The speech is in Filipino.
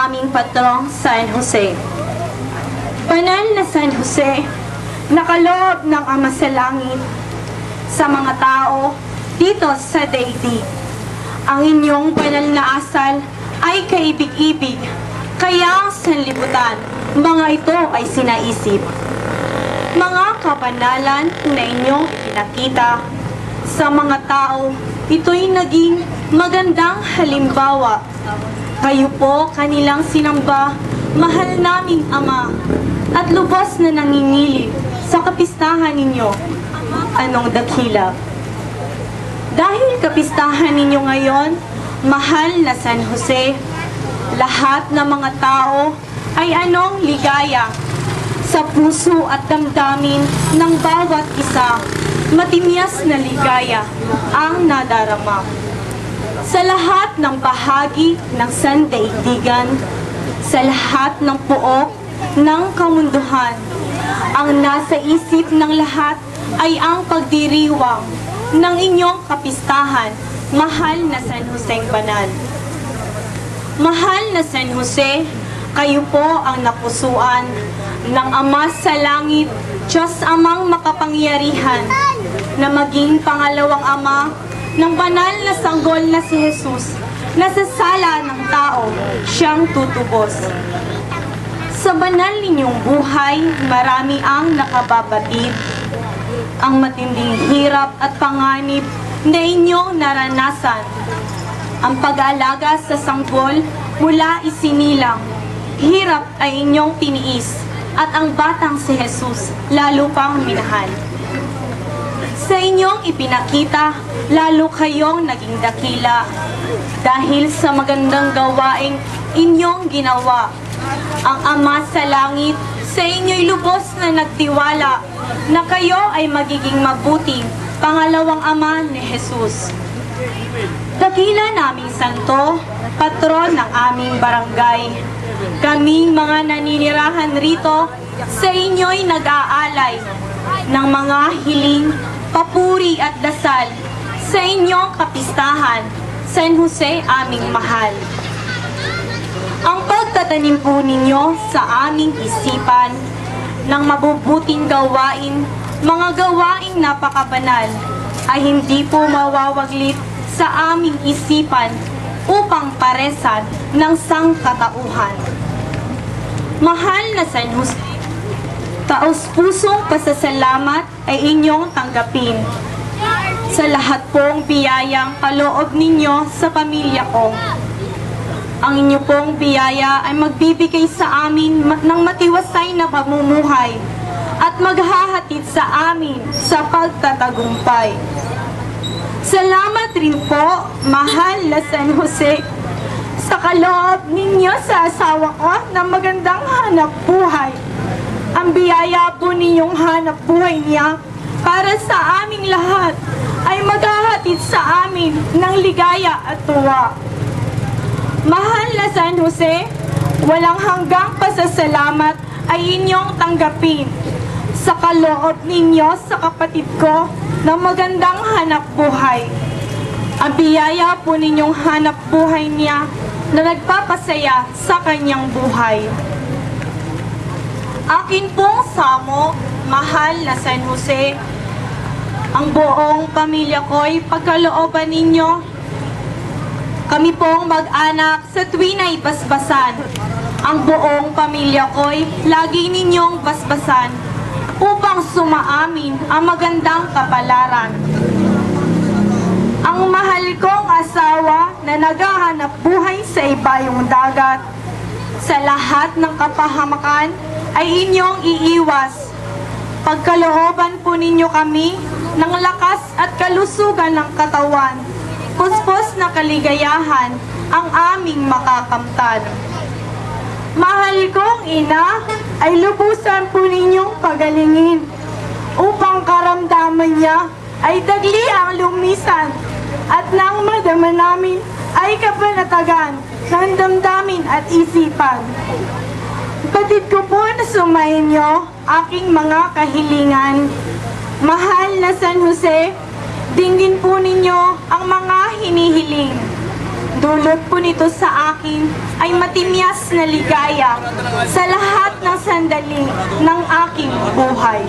aming patrong San Jose. Banal na San Jose, nakaloob ng Ama sa langit, sa mga tao dito sa daigdig. Ang inyong banal na asal ay kaibig-ibig, kaya ang sanlibutan, mga ito ay sinaisip. Mga kabanalan na inyong ipinakita sa mga tao, ito'y naging magandang halimbawa. Kayo po kanilang sinamba, mahal naming Ama, at lubos na nangingilid sa kapistahan ninyo. Anong dakila? Dahil kapistahan ninyo ngayon, mahal na San Jose, lahat ng mga tao ay anong ligaya sa puso at damdamin ng bawat isa. Matimyas na ligaya ang nadarama. Sa lahat ng bahagi ng sandaigdigan, sa lahat ng pook ng kamunduhan, ang nasa isip ng lahat ay ang pagdiriwang ng inyong kapistahan, mahal na San Joseng Banal. Mahal na San Jose, kayo po ang napusuan ng Ama sa langit, Diyos Amang makapangyarihan, na maging pangalawang ama ng banal na sanggol na si Jesus, na sa sala ng tao siyang tutubos. Sa banal ninyong buhay, marami ang nakababatid, ang matinding hirap at panganib na inyong naranasan. Ang pag-aalaga sa sanggol mula isinilang, hirap ay inyong tiniis, at ang batang si Jesus lalo pang minahal. Sa inyong ipinakita, lalo kayong naging dakila dahil sa magandang gawaing inyong ginawa. Ang Ama sa langit sa inyo'y lubos na nagtiwala na kayo ay magiging mabuting pangalawang ama ni Jesus. Dakila naming santo, patron ng aming barangay. Kaming mga naninirahan rito, sa inyo'y nag-aalay ng mga hiling, papuri at dasal sa inyong kapistahan, San Jose aming mahal. Ang pagtatanim po ninyo sa aming isipan ng mabubuting gawain, mga gawaing napakabanal, ay hindi po mawawaglit sa aming isipan upang paresan ng sangkatauhan. Mahal na San Jose, taos-pusong pasasalamat ay inyong tanggapin sa lahat pong biyayang kaloob ninyo sa pamilya ko. Ang inyo pong biyaya ay magbibigay sa amin ng matiwasay na pamumuhay at maghahatid sa amin sa pagtatagumpay. Salamat rin po, mahal na San Jose, sa kaloob ninyo sa asawa ko ng magandang hanap buhay. Ang biyaya po ninyong hanap buhay niya para sa aming lahat ay maghahatid sa amin ng ligaya at tuwa. Mahal na San Jose, walang hanggang pasasalamat ay inyong tanggapin sa kaloob ninyo sa kapatid ko ng magandang hanap buhay. Ang biyaya po ninyong hanap buhay niya na nagpapasaya sa kanyang buhay. Akin pong samo, mahal na San Jose, ang buong pamilya ko'y pagkalooban ninyo. Kami pong mag-anak sa tuwin ay basbasan. Ang buong pamilya ko'y lagi ninyong basbasan upang sumaamin ang magandang kapalaran. Ang mahal kong asawa na naghahanap buhay sa ibayong dagat, sa lahat ng kapahamakan ay inyong iiwas. Pagkalooban po ninyo kami ng lakas at kalusugan ng katawan, puspos na kaligayahan ang aming makakamtan. Mahal kong ina, ay lubusan po ninyong pagalingin upang karamdaman niya ay dagli ang lumisan at nang madama namin ay kapanatagan ng damdamin at isipan. Batid ko po na sumayin niyo aking mga kahilingan. Mahal na San Jose, dinggin po ninyo ang mga hinihiling. Dulot po nito sa akin ay matimyas na ligaya sa lahat ng sandali ng aking buhay.